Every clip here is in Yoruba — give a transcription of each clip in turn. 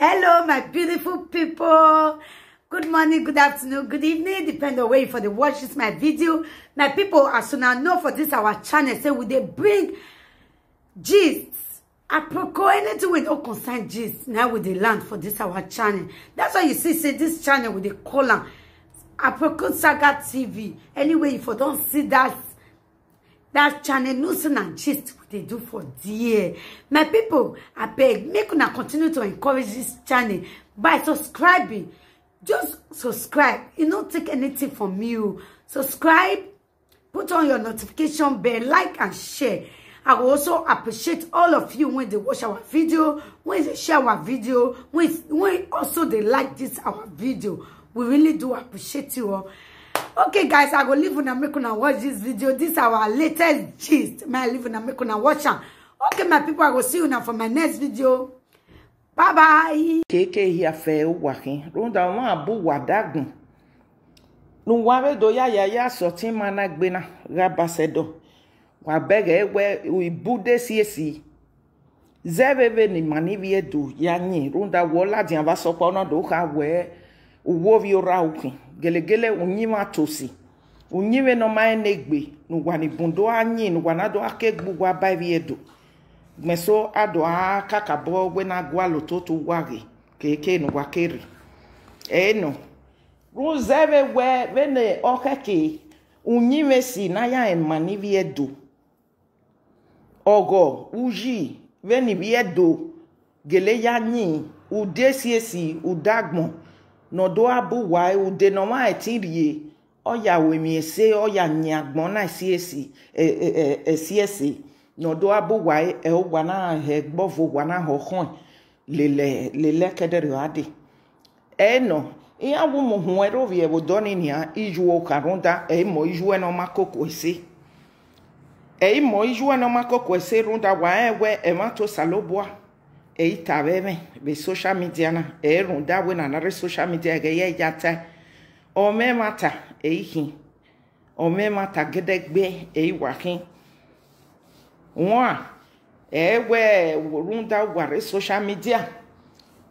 Hello, my beautiful people. Good morning, good afternoon, good evening, depending on where you for the watch this my video. My people, as soon as know for this our channel, say we they bring gist. Apropos anything with all concern gist. Now with the land for this our channel. That's why you see say this channel with the column. Apropos Saga TV. Anyway, if you don't see that channel, news and gist what they do for dear. My people, I beg, make una continue to encourage this channel by subscribing. Just subscribe. It don't take anything from you. Subscribe, put on your notification bell, like and share. I will also appreciate all of you when they watch our video, when they share our video, when also they like this our video. We really do appreciate you all. Okay, guys, I go leave una make una watch this video. This is our latest gist. May I leave una make una watch am. Okay, my people, I will see you now for my next video. Bye bye. Keke here fe wakin. Ronda wan abu wadagun. Nu wawe do ya sorting mana gbena rabasedo. Wa bege we bude siesi. Zebebe ni manivie do yanyi. Ronda wola di ava sopo na do ka we uwovi ora ukin. Gelegele unyima tosi. Unyiwe no ma enegbe. Nu wani bundo anyi nu wanado akegbu wa baivie do. Meso ado kakabo wena gwalo totu wage keke no wakeri no rozeve we vene okeke unyiwe si na ya enmani viedo ogo uji veni viedo gele ya nyi udesiesi udagbon no do abu wa ude no ma etirie oya wemiese oya nyagbon na siesi siesi no do abu wai e wana he gbovo wana ho lele kedere ade no iya wu mo hu ero vie bo doni nia iju o karunda mo iju no makoko ese mo iju no makoko ese runda wa we e mato saloboa tabeme be social media na runda we na social media ge ye jata o me mata hi o me mata gedegbe wakin Wa ewe runda ware social media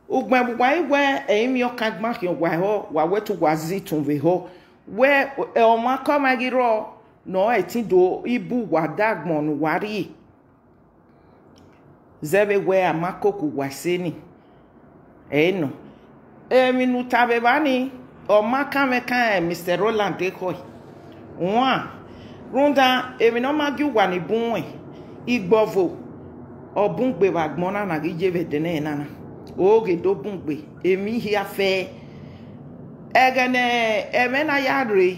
ugbe we emi okagba ki wa ho wa wetu wazi tunwe ho we o ma komagiro no etindo ibu wadagbon wari zebe we amakoku waseni no emi nutabe bani o makameka Mr. Roland Dekoy wa runda emi no magi wani bunwe igbovo obungbe wagbona na gijeve dene nana oge do bungbe emi hia fe egene emena yadre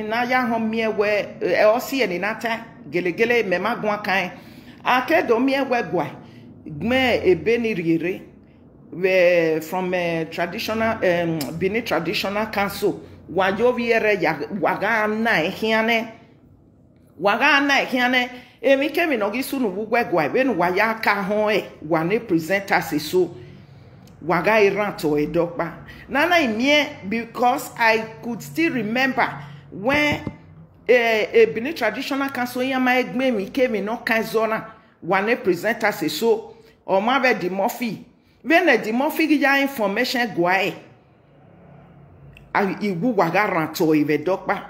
na ya homiewe osi eni nata gelegele memagwa kan akedo miewe gwa gme ebeni rire from traditional Benin Traditional Council wajoviere ya waga na hiane emi kemi no gi sunu wugwegwa be nu waya ka ho wane presenters so waga iranto edokpa nana imie because I could still remember when a Benin Traditional Council yama egme mi kemi no kan zona wane presenters so o ma be di Murphy when the Murphy gi information gwa iwu waga ranto edokpa.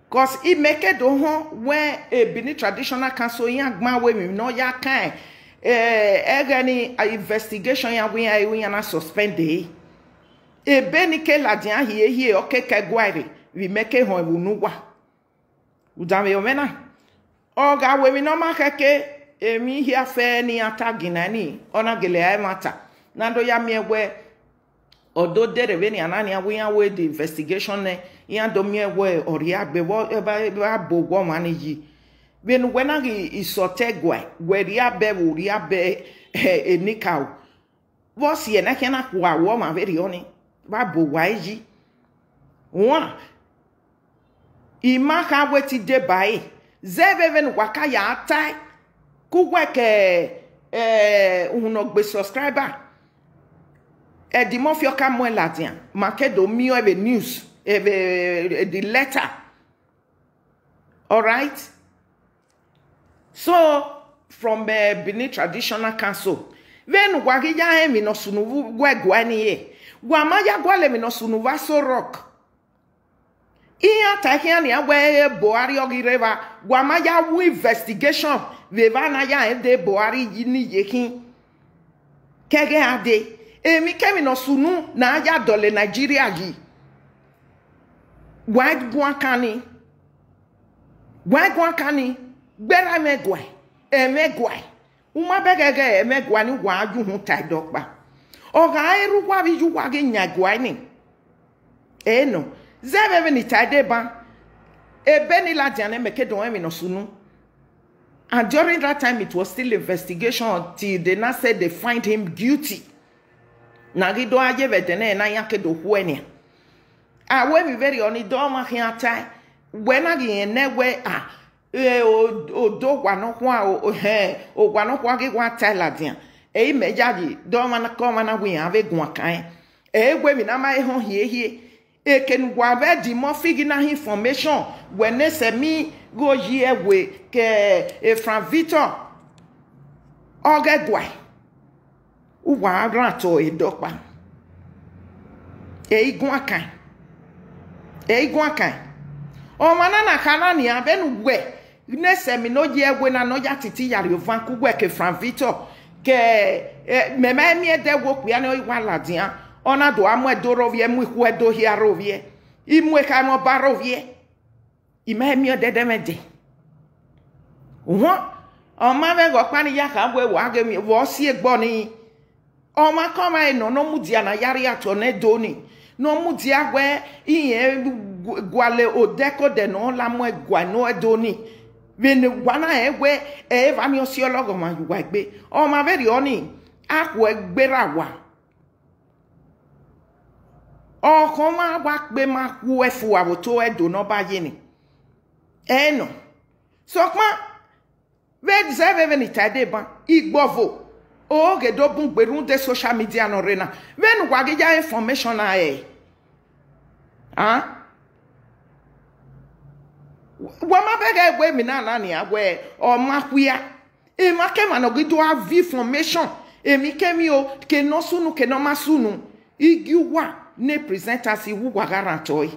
Cause it make it do where a Benin Traditional Council young man we no ya kind any investigation ya we na suspend e benike la dia here okay kegwari we make it hon nuwa udame omena oga we no ma keke emi here fe ni atagina ni ona gele ai mata nando ya miewe odo dere veni anani we the investigation ne ya do miewe oriagbe ba bogo maniji ben wena isotegwa we riabe enikau bosi ye na kena kwa wo ma veri oni ba bowa eji wa imaka weti de bai zeveven waka ya atai kuweke unogbe subscriber di Murphy oka mo ladian makedo mi o news the letter. All right, so from Benin Traditional Council Venu wagi ya emi no sunu gwe gwani ye. Wama ya gwale mi no sunu va so rock. Iya takiani ya we Buhari ogireva. Wama ya wu investigation. Vevana ya ede Buhari yini yekin. Kege ade. Emi kemi no sunu na ya dole Nigeria yi. White guankani. White guankani. Bera megwai. Emegwai. Uma begege emegwai ni waju huntai dokba. Oga eru wa biju wage nyagwai ni. No. Zebebe ni taide ban. Ebeni la diane meke don emi no sunu. And during that time it was still investigation until they now said they find him guilty. Nagido aje vedene na yake do huenia. We be very on it do ma hiata. When again newe do wano kwa o wano kwa ge wa Thailand. Mejaji do ma na koma na wi ave gwa kan. We mi na ma ho hie ken gwa be di mo figi na information when se mi go ye we ke Frank Victor oge gwa uwa rato edokpa igwa kan o mana na kana ni abenu we ne se mi no ye we na no ya titi yare ovan ku we ke Frank Victor ke meme mi ede wo pia no iwa ladian ona do amwe do rovie mu ku edo hia rovie imwe ka mo barovie ime mi ode mede wo o ma be go pani ya ka we wa ge mi wo si egbo ni o ma ko ma no mu dia na yare ato na do ni no mu dia we iye gwale odeko de no la mo egwa no edo ni vene wana ewe va mi osiologo ma yuwa gbe o ma very oni akwo egbera wa o ko ma wa pe ma ku efu wa to edo no ba ye ni no so pa ve deserve ni tade ban igbovo o ge do bun gberun de social media no rena venu wa ge ja information na Wama bega we mi na ni agwe o makuya e makema no gido have information e mi kemi o ke no sunu ke no masunu igiwa ne presenters wu garantoy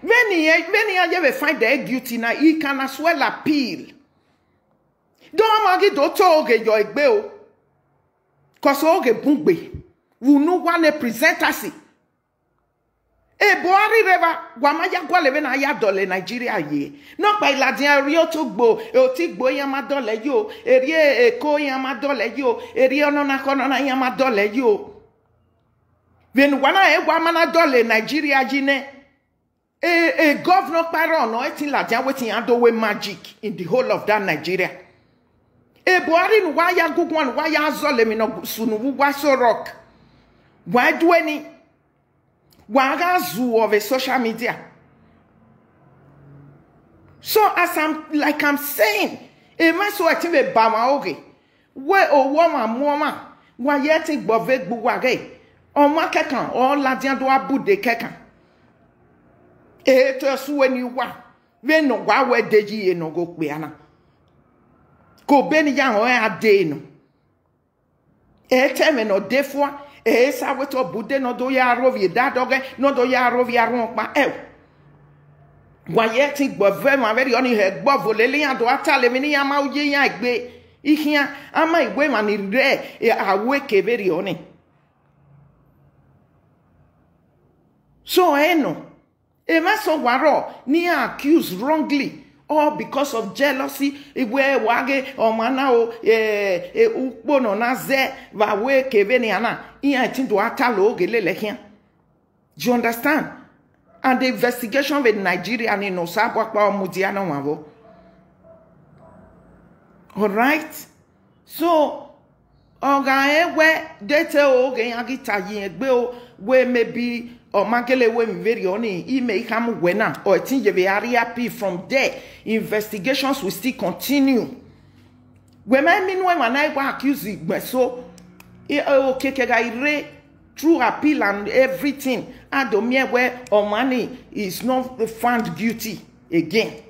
when you ever find the guilty na he can as well appeal don't magi do to oge yo egbe o cause oge bungbe wu no one presenters Buhari reva wamaya gwalebe na ya dole Nigeria ye no pa iladian ri o to gbo o ti gbo yan ma dole yo eri Eko yan ma dole yo eri ono na kono na yan ma dole yo ven wana gwa mana dole Nigeria jine governor paro no etin ladian wetin yan do we magic in the whole of that Nigeria Buhari nu wa ya gugun wa ya zole mi no sunu wa so rock wa do any Wagazu of a social media. So as I'm saying, a maso ative bama oge, where o woman, wa yeti bovek buwage, or makekan, or ladian do abu de kekan. To su when you wa, when no wa we deji no go kweana. Ko beni yang o a de no. Teme no defwa. Sa weto bude no do ya rovie dadoge no do ya rovie aron pa wa yeti gbo vema very oni he gbo volele yan do atale mi ni yan ma oye yan igbe ihia ama igbe ma ni re awe ke very oni so no ma so waro ni accused wrongly all because of jealousy igwe wage o mana o ukpo no na ze va we keve ni ana iya tin do atalo ogelele hia do you understand and the investigation with Nigeria ni no sabwa pa omudia na wavo all right so oga ewe dete oge yagita yin egbe o we maybe or magele we very oni ime come wena or tin je be area p from there investigations will still continue we may mean when I go accuse it so okay ke through appeal and everything adomie where or money is not found guilty again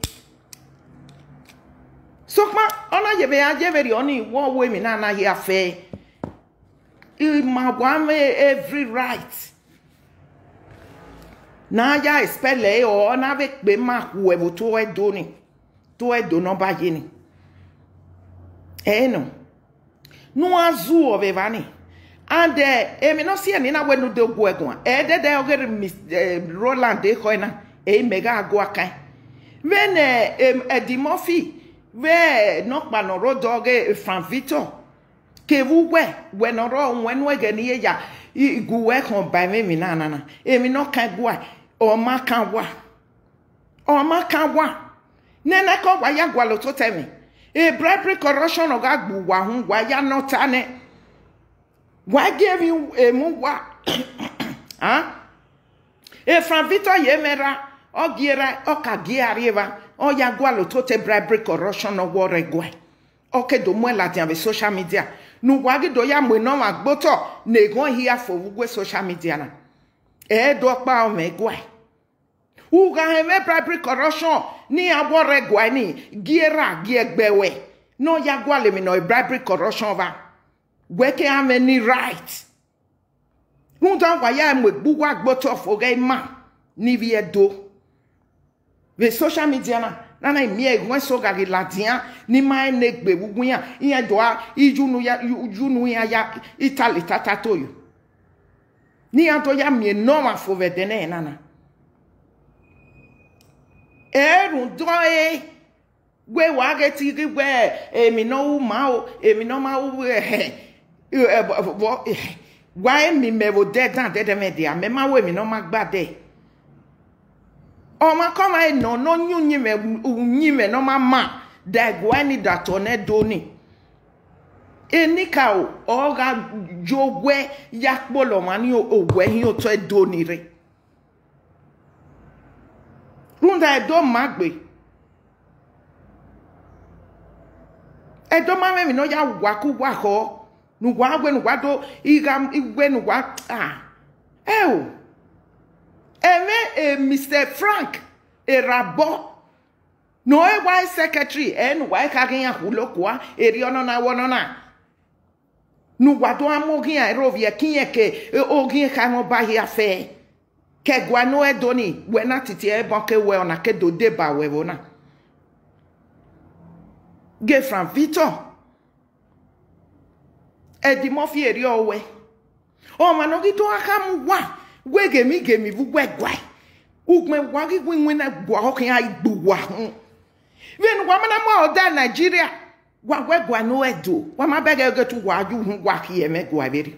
Sokma ona yebe ya jeberi oni wo we mi na na here fe. Ma wame every right. Na ya espele o na ve pe ma ku e to e do ni. To e do no ba ye ni. No. No azu o ve vani. And me no see ni na we no de go egun. De ogere Roland de ko na mega ago akan. When Eddie Murphy we no pa no ro doge Frank Victor ke wu we no ro when we ge ni ya igu we kon by me na emi no kan go o ma kan wa nene ko wa ya gwa lo to temi bribery corruption o ga gbu wa hu wa ya no tane wa give you mu wa Frank Victor ye mera o giera o ka giariva o ya gwa lo to te bribery corruption no wo regwa o ke do mo la ti social media nu wa gi do ya mo no ma gboto na gon hia for ugwe social media na do pa o me gwa u ga he bribery corruption ni abo regwa ni giera giegbewe no ya gwa le mi no bribery corruption va we ke am any right un don wa ya mo gbugwa gboto for ga ma ni vie do the social media na mi egwen so ga latin ni ma negbe wugun ya iyan do ijunu ya Italy tatato yo ni an to ya mi no ma fo vedene nana erun do we wa ge ti gbe emi no ma o why mi me wo de dan de media me ma we mi no ma gba de o ma koma no nyime no ma da gwani da tone doni enika o ga jogwe yakpolo mani ogwe hin o to doni re runda do magbe do ma me no ya waku wa ho nu gwa gwe nu gwa do igwe nu gwa Mr. Frank Erabo no why secretary why kagin ya hulokwa eri ono na wono na nu wado amogin a rovie kinye ogin ka mo ba hia fe ke gwa no edoni we na titi e bon ke we ona ke do deba we wona ge Frank Victor Eddie Murphy eri owe o manogi to aka mu wa we gemi bu gwegwa ugme wagi gwinwe na gwa hokin ai gbuwa wen wa mana mo da Nigeria wa gwegwa no edo wa ma bege getu wa ju hu gwa ki eme gwa beri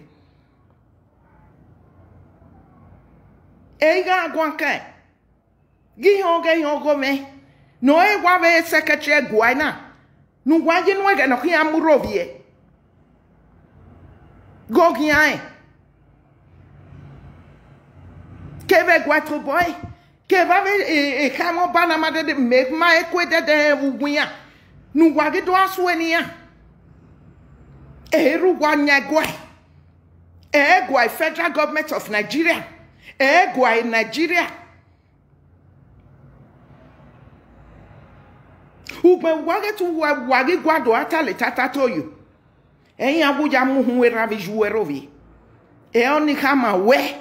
ga gwa kan gi hoge me no wa be secretary gwa na nu gwa ji no ge no ki amurovie go gi ai Keve guatro boy keva ve kamo bana ma de make ma ekwede de wugunya nu gwage do asweni ya eru gwanya gwa gwa federal government of Nigeria gwa Nigeria ugbe wage tu wage gwado atale tatato you abuja muhu era vi juerovi oni kama we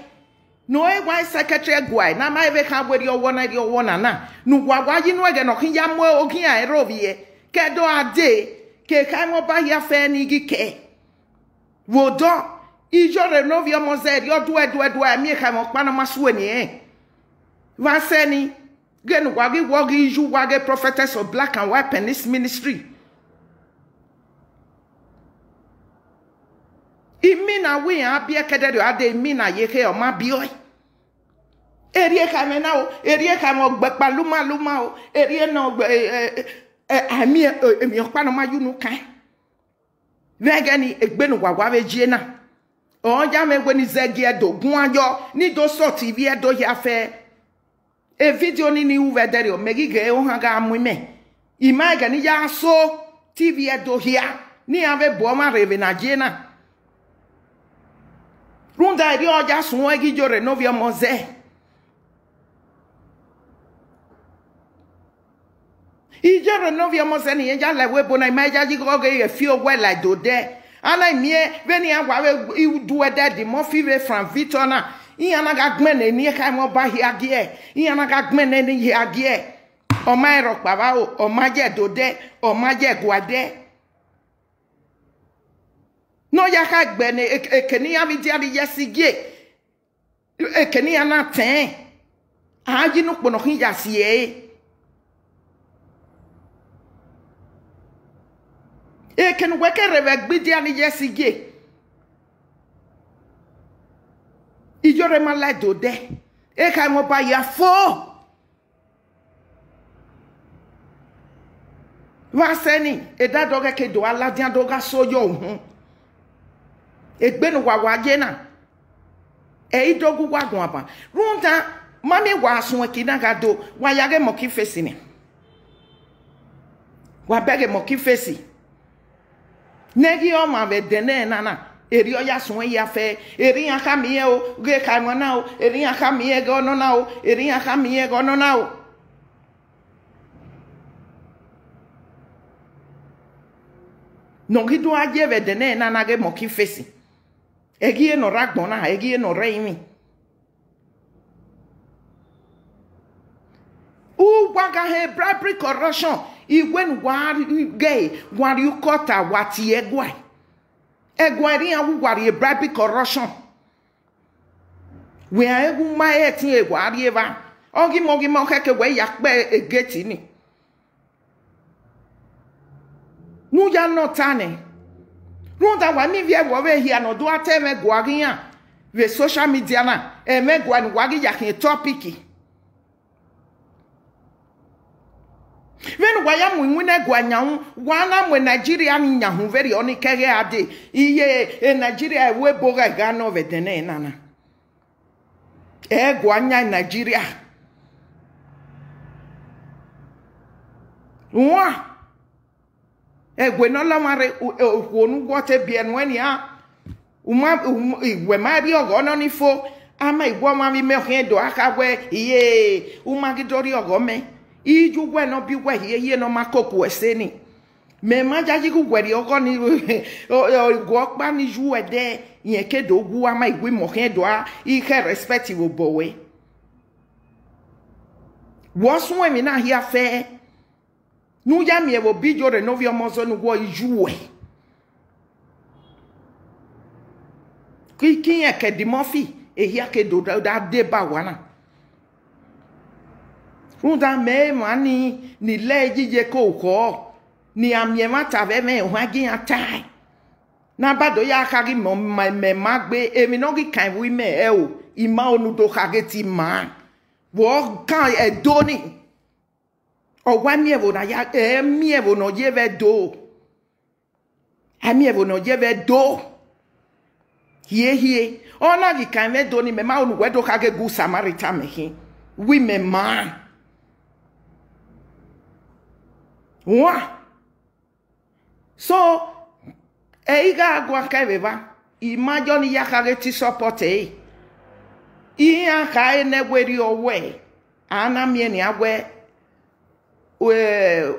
no why secretary guy na ma ebe ka gweri owo na nu gwagwa yi no ge no kin ya mo okin a erovie ke do ade ke ka mo ba ya fe ni gi ke wodo ijo renovie mo ze yo do mi ka mo pa na maso ni wa se ni ge no gwagi wogi iju wage prophetess of black and white penis ministry imina we abia kedere ade imina yeke o ma bi oi erie ka me na o erie ka mo gbepa luma o erie na ami emi opa no ma yunu kan vege ni egbenu gwagwa vejie na o ja me gwe ni zegi edo gun ayo ni do so tv edo ya fe video ni uvedere o megige o ha ga amu me imaga ni ya so tv edo hia ni ave bo ma reve na je na runda eri oja sun egi jo renovia moze Ijoro novia mozeni enja le webo na imaja jigoge ye feel well like do there. Ana mie veni agwa do de mo five from Vitona. Iyana gagmene ni ka mo ba hiagie. Iyana gagmene ni hiagie. O mai ro baba o maje do de, o maje guade. No ya ka gbene ekeni ya mi dia yesigie. Ekeni ana ten. Aji no pono hin ya sie. E ken weke revek bidia ni yesige. Ijore mala do de. E ka mo ba ya fo. Wa seni e da doga ke do ala dia doga soyo hu. E gbe no wa waje na. E idogu wa gun apa. Runta mami wa asun e kina ga do wa yage mo ki fesi ni. Wa bege mo ki fesi. Negi o ma ve dene nana eri o ya sun ya fe eri yan ka mi e o ge ka mo na o eri yan ka mi e go no na o eri yan ka mi e go no na o no gi do aje ve dene nana ge mo ki fesi egi e no ragbon na egi e no re mi u waga he bribery corruption Iwen wari gay, wari you kota wati egwai. Egwai wu wari bribery corruption. We are egu ma eti egwari eva. Ogi mogi mo keke we yakbe egeti ni. Nu ya no tane. Runda wa mi vie wo we hia no do ateme gwari ya. We social media na me gwani wagi yakin topic. When waya mwine gwanyahu wana mwe Nigeria ni nyahu very oni kege ade iye Nigeria we boga gano vedene nana gwanya Nigeria wa gwe no la mare onu gote bien weni ha we ma bi ogo no ni fo ama igwo ma mi me do aka we iye umagidori ogo me Iju we no bi we ye no makoku eseni. Me majaji ku gweri ogo ni go pa ni ju ede yen ke do gu ama igwe mo ken do a I ke respect wo bowe. Wo sun we mi na hia fe. Nu ya mi e wo bi jo re no vi omo so nu wo iju we. Ki kin e ke di mofi e hia ke do da de ba wana. Runda me mani ni leji je ko ni amiema tave me hwagi atai na bado ya kagi mo me magbe emi no gi kan wi me e o ima onu do kageti ma wo kan e doni o wa mi e wo na ya mi e wo no je ve do ami e wo no je ve do hie ona gi kan ve do ni me ma onu we do kage gu samarita me hi wi me ma Wa so eiga agwa kaibeba imajo ni yakage ti support iya ka enegweri owe ana mie ni agwe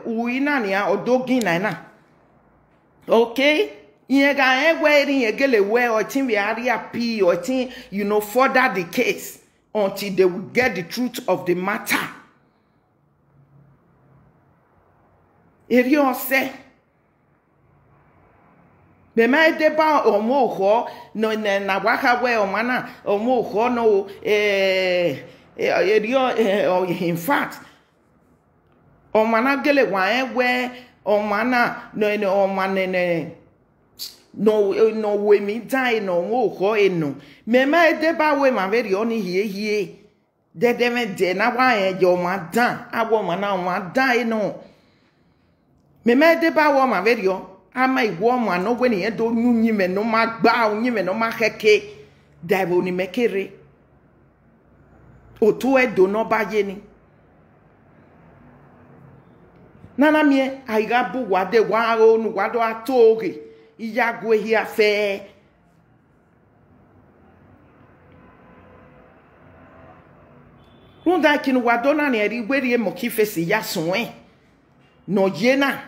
uina ni odogin na okay iye ga egweri egele we otin we area p otin further the case until they will get the truth of the matter. Eri ose be ma deba omo ho no na waka we omana omo ho no in fact omana gele wa we omana no omane no we mi dai no wo ho eno me ma deba we ma very oni hie de me de na wa e jo ma dan awo mana ma dai no me deba wo ma verio ama igwo ma no gwe ni do nyunyi me no ma gba onyi me no ma keke daibo ni mekere otu edo no baye ni nana mie aiga bu wade wa onu wado atoge iya gwe hi afe Runda kinu wado na ni eri gweri e mo ki fesi ya sunwe no jena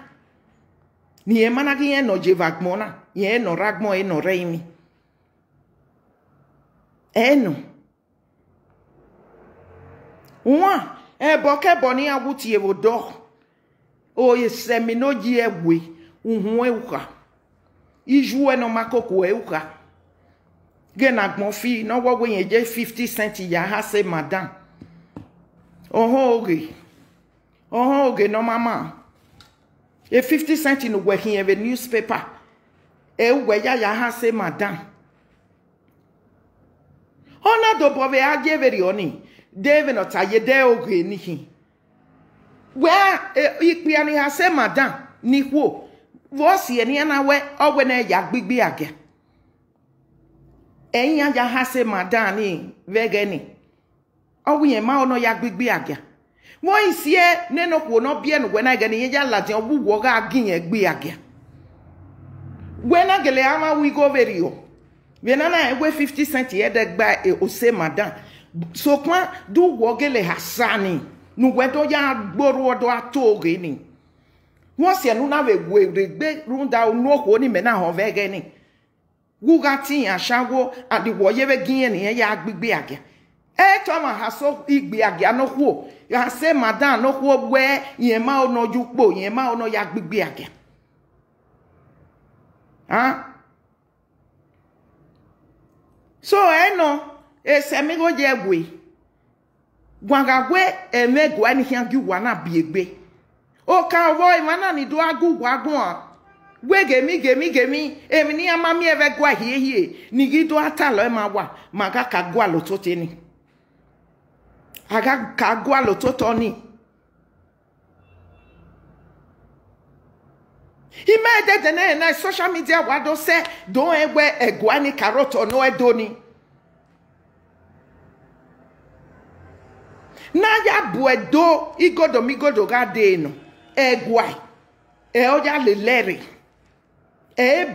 ni emana ki no jevagmona ye no ragmo e no reimi eno wa e boke boni awuti e wodo o ye semino ji ewe uhun ewuka iju no makoko ewuka gena gbon fi no wo yen je 50 cent ya ha se madam oho oge no mama e 50 cent in we here the newspaper e we ya ha se madam ona do bo be aje veri oni David not aye de oge ni hi where ikpia ni ha se madam ni wo si eni na we ogwe na ya gbigbi age enya ya ha se madam ni vegeni owe ma ono ya gbigbi age mo isie neno ko no bie no wena gani ye ya lati obuwo ga agin egbe age wena gele ama we go verio wena na egbe 50 cent ye de gba ose madam so kwa du wo gele hasani nu wedo ya gboro odo atoge ni won se nu na we regbe runda onu ko ni me na ho vegeni wugati ashawo adi wo ye we gin ni ya gbigbe age toma haso igbe age anokwo ya se madam nokwo we yen ma ono jupo yen ma ono ya gbigbe age so eno esemigo je gwe gwangagwe emegwa ni hian giwa na biegbe o ka wo imana ni do agugwa gun gemi emi ni amami eve gwa hie ni gido atalo e ma wa maga ka gwa lo to teni aga ka gwa lo to toni ime de na social media wa do se do egbe egwa ni karoto no edoni na ya buedo migodo ga de no egwa oja leleri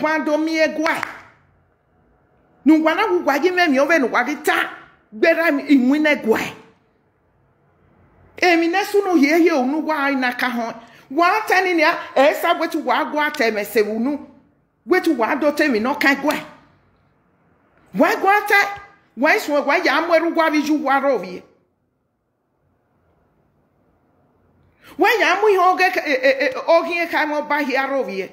bando mi egwa nungwana kugwa gime mi ove nugwa gita gbera inwine egwa emi nesu no ye onugwa ina ka ho wa tani ni esa wetu wa gwa temese unu wetu wa do temi no ka gwa wa gwa ta wa so gwa ya amweru gwa biju wa rovie wa ya mu ho ge ogie ka mo ba hi arovie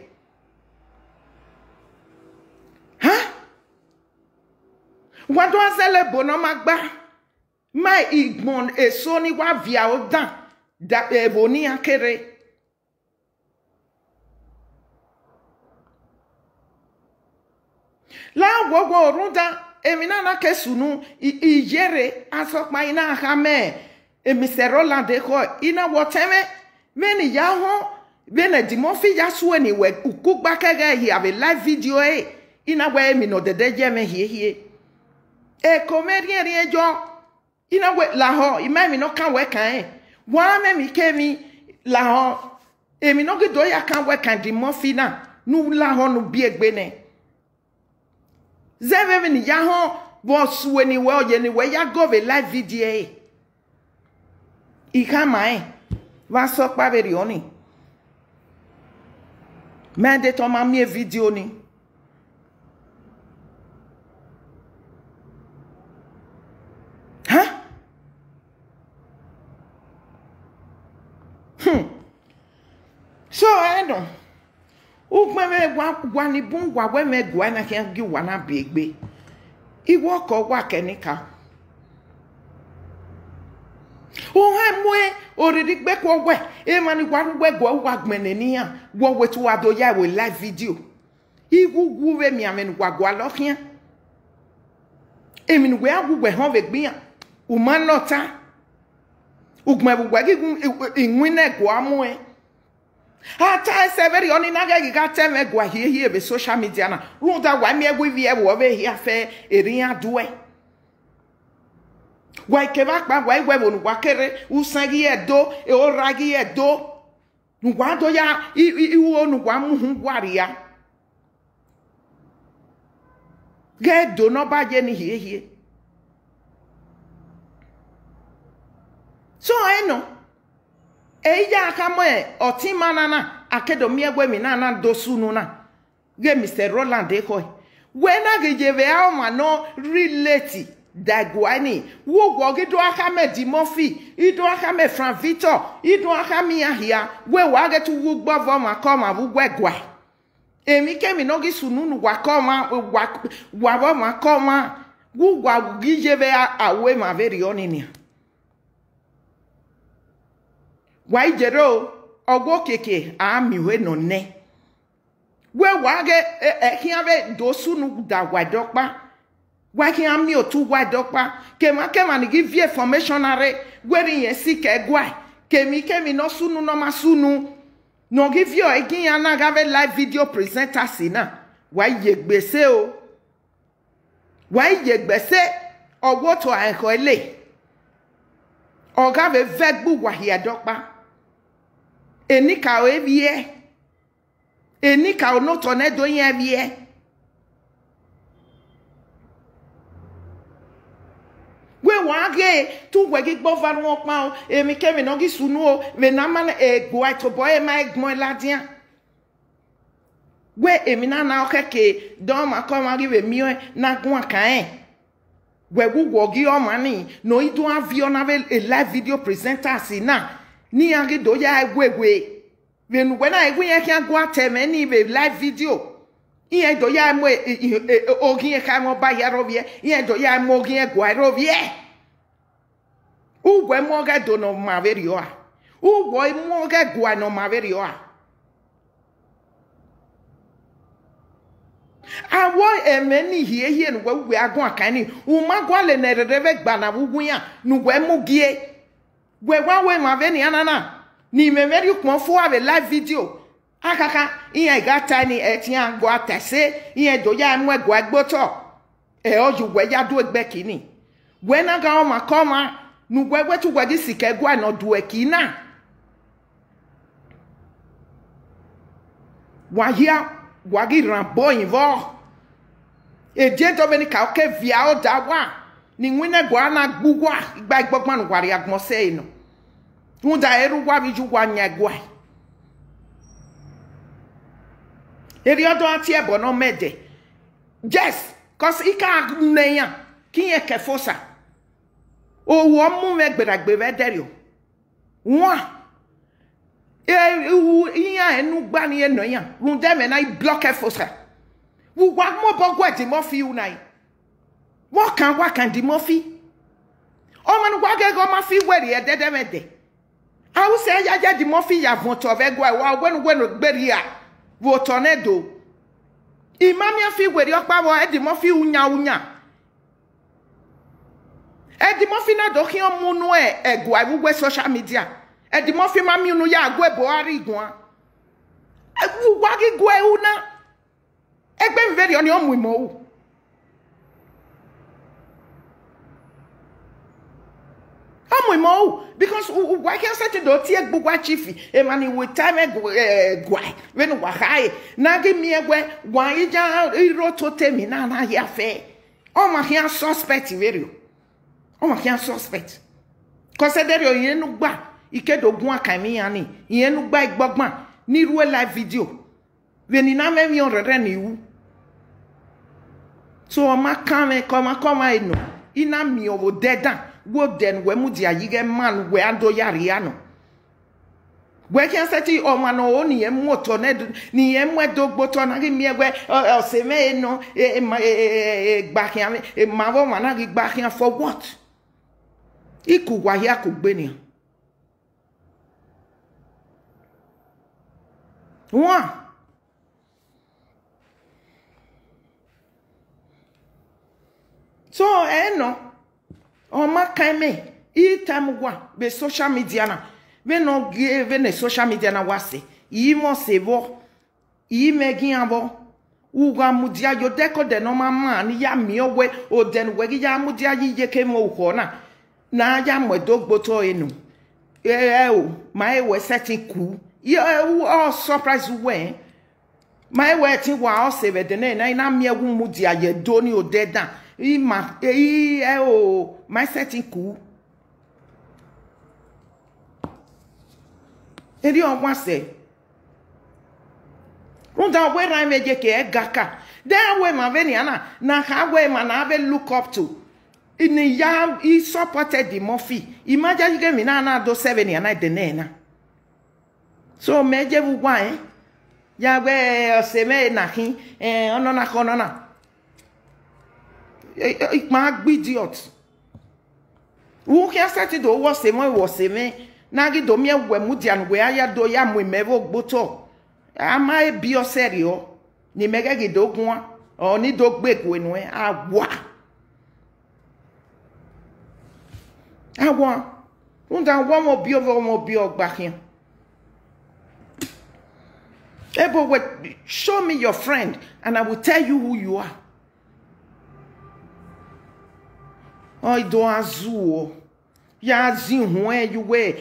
wado azele bono magba mai igbon eso ni wa via odan da eboni akere la wogo orunda emina na kesunu ijere asokpa ina hame emisero lande ko ina woteme meni ya ho bene dimofi ya sueni we ukugba kege hi have a live video ina we mi no dede je me hie comedian ejo ina we la ho imami no kan we kan wa me mi kemi la ho emi no gido ya kan we kan dimofi na nu la ho nu bi egbe ne zeve mi ya ho bo sueni we oye ni we ya go a live video ikama va so pa beri oni mende to ma mi video ni so eno ukmeme gwa ni bun gwa we me gwa na kan gi wa na begbe iwo ko wa kenika o ha mwe oriri gbe ko we e mani gwa we gwa wa gbene ni ya wo we tu wa do ya we live video igugu we mi amen gwa gwa lo kian emi we agu we ho we gbian o ma nota ugma bu gwa gigun inwine gwa mwe ata severi oni na ga ga teme gwa hie be social media na ruda wa mi egwu vie wo be hia fe erin adoe wa ke ba pa wa igwe wonu wa kere usangi edo e oragi edo nu wa do ya iwu onu wa muhu gwari ya ge do no ba je ni hie so I know Eya kamo oti manana akedo miegwe minana dosunu na. Ge Mr. Roland Ekoi. Wena gejeve ama no relate dagwani. Wo wogi do akame Dimofi. Ido akame Frank Victor. Ido akame ahia. We wage tu wugba voma koma wugwe gwa. Emi kemi nogi sununu wakoma waboma koma. Wugwa gijeve awe ma very oninia. Why jero ogo keke amiwe no ne. We wage hiave dosunu da wadokpa. Wage ami otu wadokpa. Kema ni give you information are werin yesi ke gwa. Kemi no sunu no masunu. No give you again yana gave live video presenter sina. Why yegbese o. Why yegbese ogo to anko ele. Ogave vegbu wahia dokpa. Enika o evie. Enika o no tornado yen evie. We wage tu wegi gbovan won pa o. Emi kemi no gi sunu o. We na man egbo ato boy ma egbon ladian. We emi na okeke don ma ko ma give mi na gun kan. We wogi o mani no idu avio na a live video presenter si na. Ni age do ya egwegwe when I win can go at any live video iye do ya mo ogin ka mo ba ya rovie iye do ya mo ogin egwa rovie ugwe mo ga do no ma very o ugwe mo ga gwa no ma very o awo emeni hie no we agun akani u magwa le na reve gba na wugun ya nu we mu gie we ma veni anana ni memeri ko fo ave live video akaka iyan igata ni etian go atese iyan do ya mu ego agboto oju we ya do egbe kini we na ga o makoma nu we tu gwadi sike gwa no do ekina wa hia wagi rambo invo e je to beni ka oke via o da wa ni nwine gwa na gbugwa igba igbogban wari agbonse ino tunda eru gwa biju gwa nyagwa eri odo ati ebo no mede yes cause ika neya kiye kefosa owo mu megberagbe vederio wa iya enu gba ni eno yan runde me na block kefosa wu gwa mo bogwa Dimofi unai what can Dimofi o manu gwa ge go ma fi weri e dede mede I will say ya Dimofi ya voto vegwa wa wenu gberi a wo tornado imami afi weri okpa wo Dimofi unya Dimofi na do ki omunu egwa wugwe social media Dimofi mami unu ya agwe Buhari gwan wugwa gi gwe una egbe mveri oni omu imo because why can't set do tie gbugwa chifi e mani with time gwa when wa high na give me egwe wa ija iro to temi na ya fe o ma hia suspect very o ma hia suspect consider yo yen nu gba ikedo gun akami yani yen nu gba igbogban ni ruwe live video we ni na me mi on rere ni wu so o ma kan koma eno ina mi owo dedan wo den we mu dia yige man we ando yariano we can say o man o ni em moto ne ni em wedo gboto na gi miegwe o se me no gba kian ma wo man na gi gba kian for what iku wa ya ku gbe ni wa so no o ma kaime itamugwa be social media na we no give ne social media na wase yi mo sevo yi megi abo ugwa mudia yo deko de no mama ni ya mi owe o den we ya mudia yi ye ke mo ko na ya mo dogboto enu o my we setting ku o surprise we my we tin wa o save de na mi ewu mudia ye do ni o dedan my setting cool. eri onwa se unda we ra meje ke gaka then we ma veni ana na ha we ma na have look up to in ya he supported the Murphy imagine you me na do 7 na de na so meje bu wa ya we se me na hin ono na kono na ma idiot who can start do was se me na gi do me we mu dia no we aya do ya mu mevo gboto ama e bi o serio ni mege gi do gun o ni do gbe ku enu awa unda wa mo bi o gba hin ebo we show me your friend and I will tell you who you are. Oh, do azuo ya zinhu you we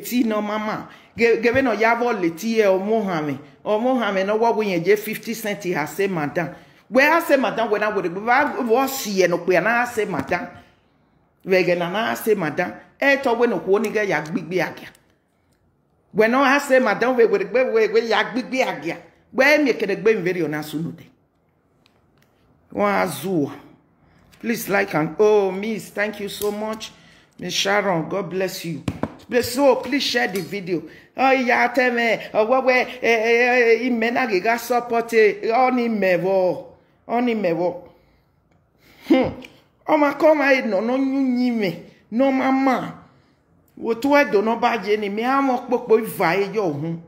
ti no mama gebe no ya vo leti e omohame no wo yen je 50 cent ha say madam we ha say madam we na wo sie no pe na say madam we ge na say madam e to we no ko ni ge ya gbigbe agia we no ha say madam we ya gbigbe agia we me kede gbe very on asunu de wa azuo. Please like and Miss, thank you so much. Miss Sharon, God bless you. Please share the video. Oh yeah, tell me. What we imena giga support oni mevo. Oh my come I no nyime. No mama. Wo to e do no baje ni me amo popo iva e yo hu.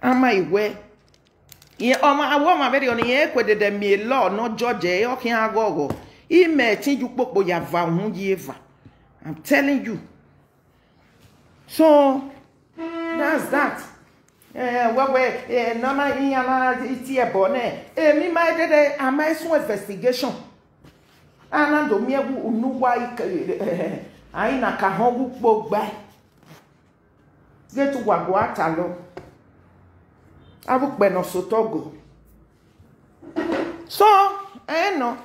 Ama iwe. Yeah, I want my very on the equated the me law, not George, or can I go? He may think you popo ya va. I'm telling you. So that's that. What way, Nana Iana, it's here, bonnet. Me, my day, I might so investigation. And I don't mean who why I in a cajon book by. Get to Waguatalo. Abukbe no sotogo. So, no.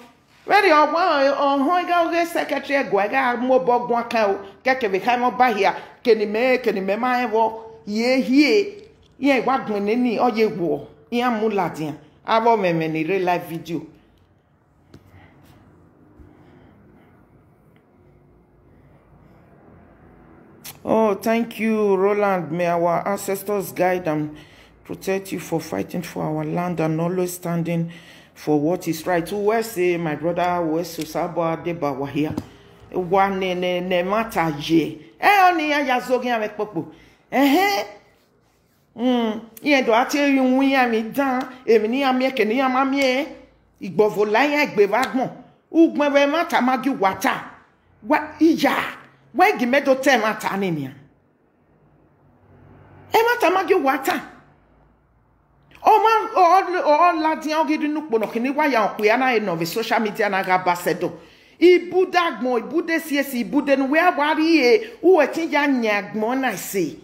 Very on hoiga secretary gwaga mo bogwa ka keke be kai mo ba hia keni me ma ewo ye wagun ni oye wo ya mu ladin abo meme ni real live video. Oh, thank you, Roland. May our ancestors guide and protect you for fighting for our land and always standing for what is right. Who say my brother was Susabo Adeba Wahia? One ne mata je. Oni ya zogi avec popo. Yen do ati yun wi mi dan, emi ni ami ke ni amami igbovo layan egbe wagbon. Ugben we mata magi wata. Wa iya. Wa gi medo te mata ni ni. E mata magi wata. Oh ladian ogidi nukpo no kini wa ya okwe na no social media na ga basedo ibudagmo ibude siesi ibude no we awari e wo etin ya nyagmo na se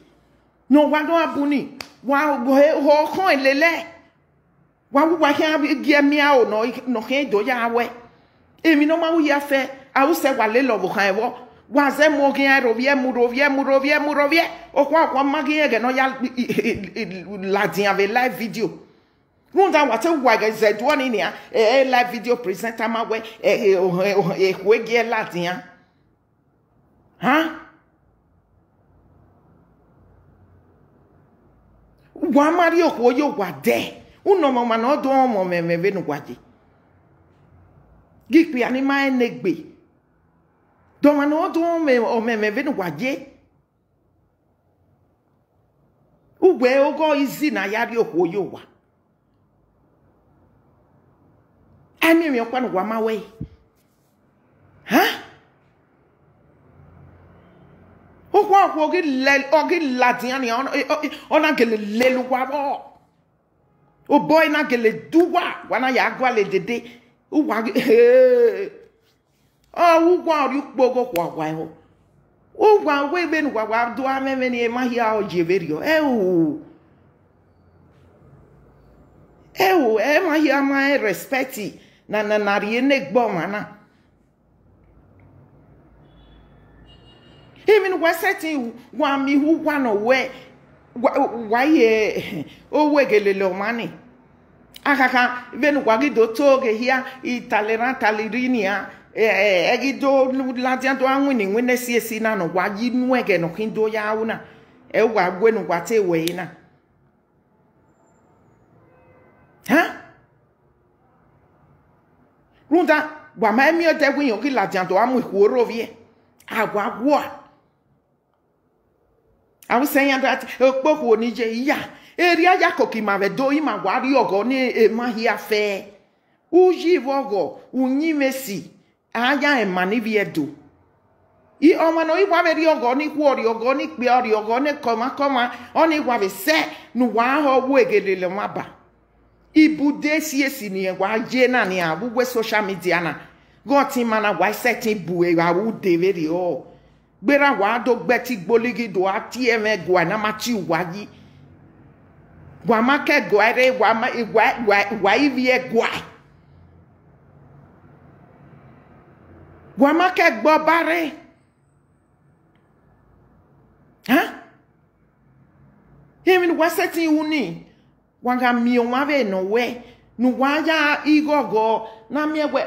no wa do abuni wa ho kon elele wa wa kan gi mi a o no kan do ya we emi no ma wo ya fe a wo se wa le lo bo kan wo wa ze mo gen rovie okwa magi ge no ya ladian ave live video. Wunda wate waga zedwani ni live video presenter ma we wege ladian. Wa mari okwo yo wa de. Uno mama na odo mo meme nu gwaje. Gipi ani ma enegbe. Do ma no odo meme nu gwaje. Ugwe ogo izi na yari okwo yo wa. Ami mi okwa no wa ma we. Okwa ogi ladian ni ona gele lelu wa bo. O boy na gele duwa wana ya agwa le dede. Uwa ugwa ori ukpogo kwa ho. Ugwa we be nu wa do ameme ni ma hia o jeverio. Ma hia ma respect na rie ne gbo mana. Even when setting one me who one away, why oh wegele money. Akaka even wagido toge here italerant talirinia egido ladian do anwini when see na no wagi nwege no kindo ya una e wa gwenu kwate we na ha runda wa ma mi o de gwin o ki ladian do amu iku vie agwagwo I was saying that okpoku onije ya eri aya koki ma ve do ima wari ogo ni e ma hia fe uji vogo unyi mesi aya e mani vie do I oma no iwa ve ri ogo ni ku ori ogo ni pe ori ogo ni koma oni wa ve se nu wa ho wo egelele waba ibude siesi ni e wa je na ni abugwe social media na go tin mana wa setting bu e wa u de ve o gbera wa do gbeti gboligi do ati eme gwa na machi wayi gwa make gwa re gwa ma gwa ivie gwa make gbo bare ha hemi wa setting uni wanga mi onwa ve no we nu wa ya igogo na mi egwe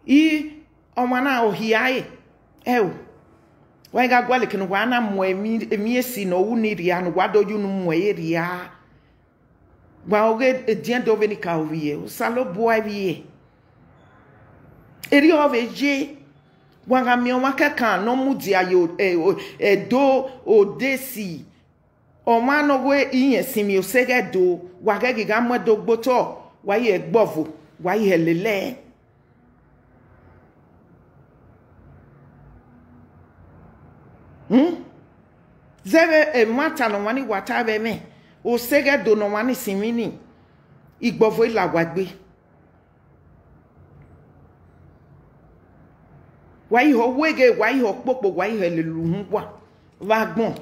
I omana ohiae ew wanga gwale kinu wana mwe emiesi no uniria no wado yunu mwe ria gwa oge edien do veni ka ovie usalo boy vie eri oveje wanga mi onwa keka no mudi ayo do odesi o mano we iyen simi osege do wagege ga mwedo gboto wa ye gbovu wa ye lele zebe mata no wani wata be me o sege do no wani simini igbovo ila wagbe wa iho wege wa iho popo wa iho lelu hunwa wagbon.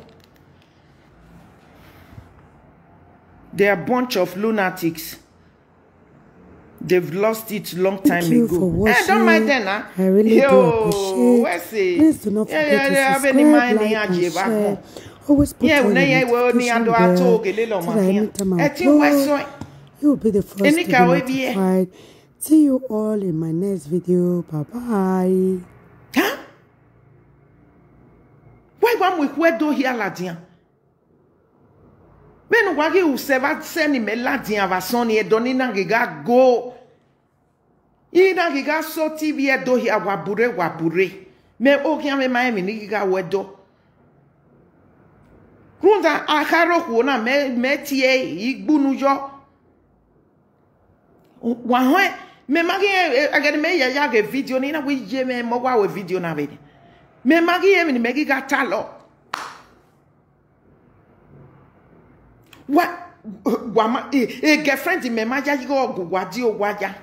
They are a bunch of lunatics. They've lost it long time ago. Hey, don't mind them, huh? I really do appreciate. Please do not forget to subscribe, like, and share. Always put on your notification bell so that anytime I upload, you will be the first to be notified. See you all in my next video. Bye-bye. Huh? Why one we where do here, Ladian? Ben wagi useva seni me Ladian va soni e doni nangiga go. Ina giga so TV e do here wabure. Me okia me maemi nigiga wedo. Kunza akaro kuona me tie igbunu yo. Wahwe me magi agade me ya ge video ni na we je me mo wa we video na be. Me magi e me giga talo. What girlfriend me maja go wadi o waja.